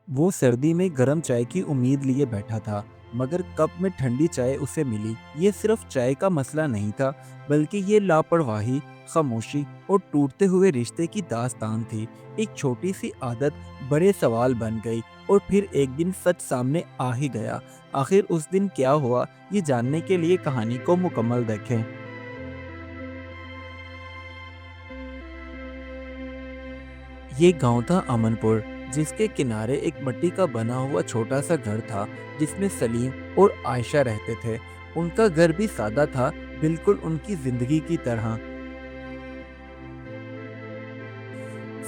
وہ सर्दी में गर्म चाय की उम्मीद लिए बैठा था, मगर कप में ठंडी चाय उसे मिली। ये सिर्फ चाय का मसला नहीं था, बल्कि ये लापरवाही, खामोशी और टूटते हुए रिश्ते की दास्तान थी। एक छोटी सी आदत बड़े सवाल बन गई, और फिर एक दिन सच सामने आ ही गया। आखिर उस दिन क्या हुआ, ये जानने के लिए कहानी को मुकम्मल देखें। ये गांव था अमनपुर, जिसके किनारे एक मिट्टी का बना हुआ छोटा सा घर था, जिसमें सलीम और आयशा रहते थे। उनका घर भी सादा था, बिल्कुल उनकी जिंदगी की तरह।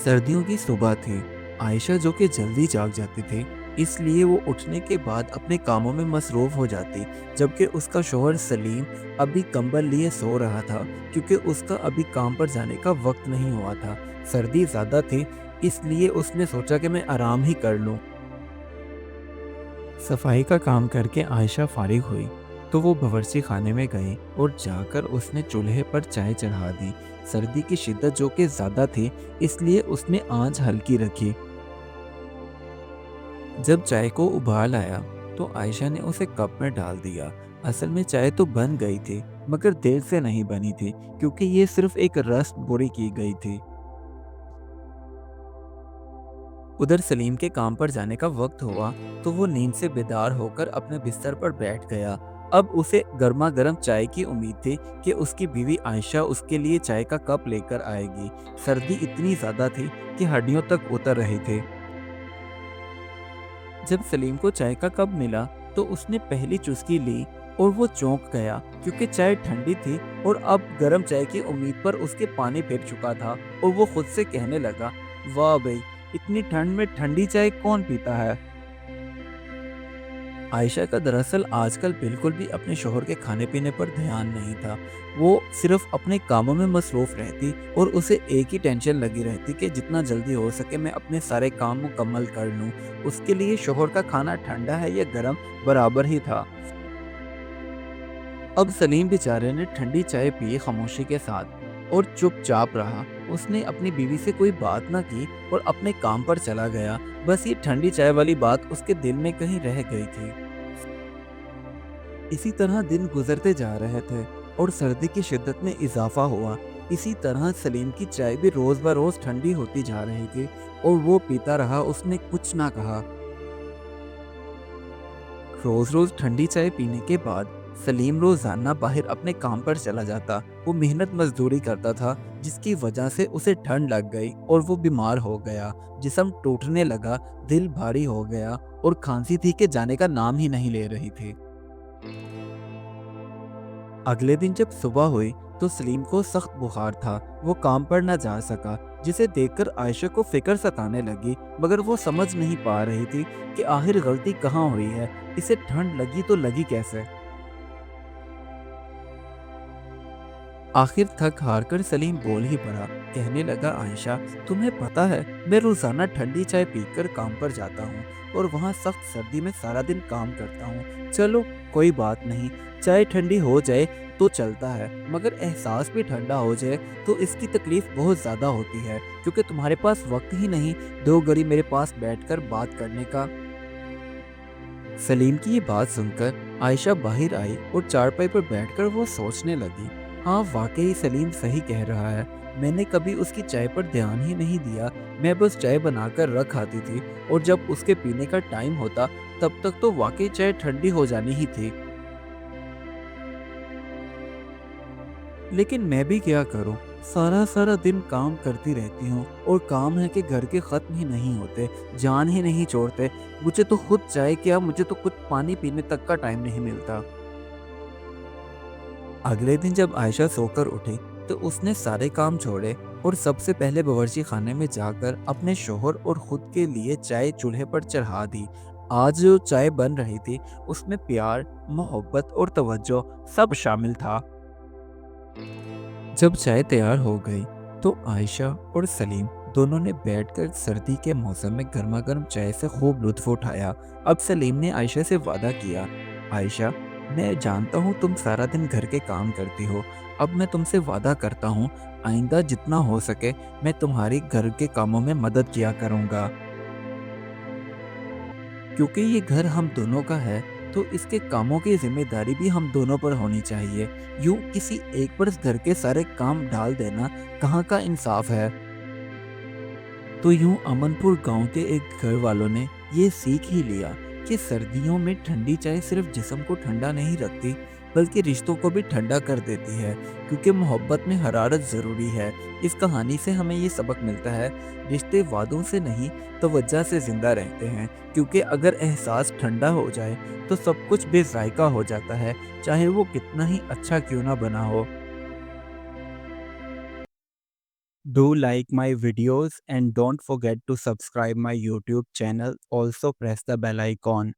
सर्दियों की सुबह थी। आयशा, जो कि जल्दी जाग जाती थी, इसलिए वो उठने के बाद अपने कामों में मसरूफ हो जाती, जबकि उसका शौहर सलीम अभी कंबल लिए सो रहा था, क्योंकि उसका अभी काम पर जाने का वक्त नहीं हुआ था। सर्दी ज़्यादा थी, इसलिए उसने सोचा कि मैं आराम ही कर लूं। सफाई का काम करके आयशा फारिग हुई, तो वो बावर्ची खाने में गई और जाकर उसने चूल्हे पर चाय चढ़ा दी। सर्दी की शिद्दत जो कि ज़्यादा थी, इसलिए उसने आंच हल्की रखी। जब चाय को उबाल आया, तो आयशा ने उसे कप में डाल दिया। असल में चाय तो बन गई थी, मगर देर से नहीं बनी थी, क्योंकि ये सिर्फ एक रस्म पूरी की गई थी। उधर सलीम के काम पर जाने का वक्त हुआ, तो वो नींद से बेदार होकर अपने बिस्तर पर बैठ गया। अब उसे गर्मा गर्म चाय की उम्मीद थी कि उसकी बीवी आयशा उसके लिए चाय का कप लेकर आएगी। सर्दी इतनी ज़्यादा थी कि हड्डियों तक उतर रही थी। जब सलीम को चाय का कप मिला, तो उसने पहली चुस्की ली और वो चौंक गया, क्योंकि चाय ठंडी थी और अब गर्म चाय की उम्मीद पर उसके पानी फिर चुका था। और वो खुद से कहने लगा, वाह भाई, इतनी ठंड में ठंडी चाय कौन पीता है। आयशा का दरअसल आजकल बिल्कुल भी अपने शोहर के खाने पीने पर ध्यान नहीं था। वो सिर्फ अपने कामों में मसरूफ रहती, और उसे एक ही टेंशन लगी रहती कि जितना जल्दी हो सके मैं अपने सारे काम मुकम्मल कर लूं। उसके लिए शोहर का खाना ठंडा है या गर्म, बराबर ही था। अब सलीम बेचारे ने ठंडी चाय पी खामोशी के साथ, और चुपचाप रहा। उसने अपनी बीवी से कोई बात ना की और अपने काम पर चला गया। बस ये ठंडी चाय वाली बात उसके दिल में कहीं रह गई थी। इसी तरह दिन गुजरते जा रहे थे, और सर्दी की शिद्दत में इजाफा हुआ। इसी तरह सलीम की चाय भी रोज ब रोज ठंडी होती जा रही थी, और वो पीता रहा, उसने कुछ ना कहा। रोज रोज ठंडी चाय पीने के बाद सलीम रोजाना बाहर अपने काम पर चला जाता। वो मेहनत मजदूरी करता था, जिसकी वजह से उसे ठंड लग गई और वो बीमार हो गया। जिस्म टूटने लगा, दिल भारी हो गया, और खांसी थी कि जाने का नाम ही नहीं ले रही थी। अगले दिन जब सुबह हुई, तो सलीम को सख्त बुखार था। वो काम पर न जा सका, जिसे देखकर आयशा को फिक्र सताने लगी, मगर वो समझ नहीं पा रही थी कि आखिर गलती कहाँ हुई है। इसे ठंड लगी तो लगी कैसे। आखिर थक हार कर सलीम बोल ही पड़ा। कहने लगा, आयशा, तुम्हें पता है, मैं रोजाना ठंडी चाय पीकर काम पर जाता हूँ, और वहाँ सख्त सर्दी में सारा दिन काम करता हूँ। चलो, कोई बात नहीं, चाय ठंडी हो जाए तो चलता है, मगर एहसास भी ठंडा हो जाए तो इसकी तकलीफ बहुत ज़्यादा होती है, क्योंकि तुम्हारे पास वक्त ही नहीं दो घड़ी मेरे पास बैठकर बात करने का। सलीम की ये बात सुनकर आयशा बाहर आई, और चारपाई पर बैठकर वो सोचने लगी। हाँ, वाकई सलीम सही कह रहा है। मैंने कभी उसकी चाय पर ध्यान ही नहीं दिया। मैं बस चाय बनाकर रख आती थी, और जब उसके पीने का टाइम होता, तब तक तो वाकई चाय ठंडी हो जानी ही थी। लेकिन मैं भी क्या करूं, सारा सारा दिन काम करती रहती हूँ, और काम है कि घर के ख़त्म ही नहीं होते, जान ही नहीं छोड़ते। मुझे तो खुद चाय क्या, मुझे तो खुद पानी पीने तक का टाइम नहीं मिलता। अगले दिन जब आयशा सोकर उठी, तो उसने सारे काम छोड़े और सबसे पहले बावर्ची खाने में जाकर अपने शोहर और खुद के लिए चाय चूल्हे पर चढ़ा दी। आज जो चाय बन रही थी, उसमें प्यार, मोहब्बत और तवज्जो सब शामिल था। जब चाय तैयार हो गई, तो आयशा और सलीम दोनों ने बैठकर सर्दी के मौसम में गर्मा गर्म चाय से खूब लुत्फ उठाया। अब सलीम ने आयशा से वादा किया, आयशा, मैं जानता हूँ तुम सारा दिन घर के काम करती हो। अब मैं तुमसे वादा करता हूँ, आइंदा जितना हो सके मैं तुम्हारी घर के कामों में मदद किया करूँगा। क्योंकि ये घर हम दोनों का है, तो इसके कामों की ज़िम्मेदारी भी हम दोनों पर होनी चाहिए। यूँ किसी एक पर घर के सारे काम डाल देना कहाँ का इंसाफ है। तो यूं अमनपुर गांव के एक घर वालों ने ये सीख ही लिया कि सर्दियों में ठंडी चाय सिर्फ जिस्म को ठंडा नहीं रखती, बल्कि रिश्तों को भी ठंडा कर देती है, क्योंकि मोहब्बत में हरारत ज़रूरी है। इस कहानी से हमें ये सबक मिलता है, रिश्ते वादों से नहीं तवज्जो से ज़िंदा रहते हैं, क्योंकि अगर एहसास ठंडा हो जाए तो सब कुछ बेजायका हो जाता है, चाहे वो कितना ही अच्छा क्यों ना बना हो। Do like my videos and don't forget to subscribe my YouTube channel. Also press the bell icon.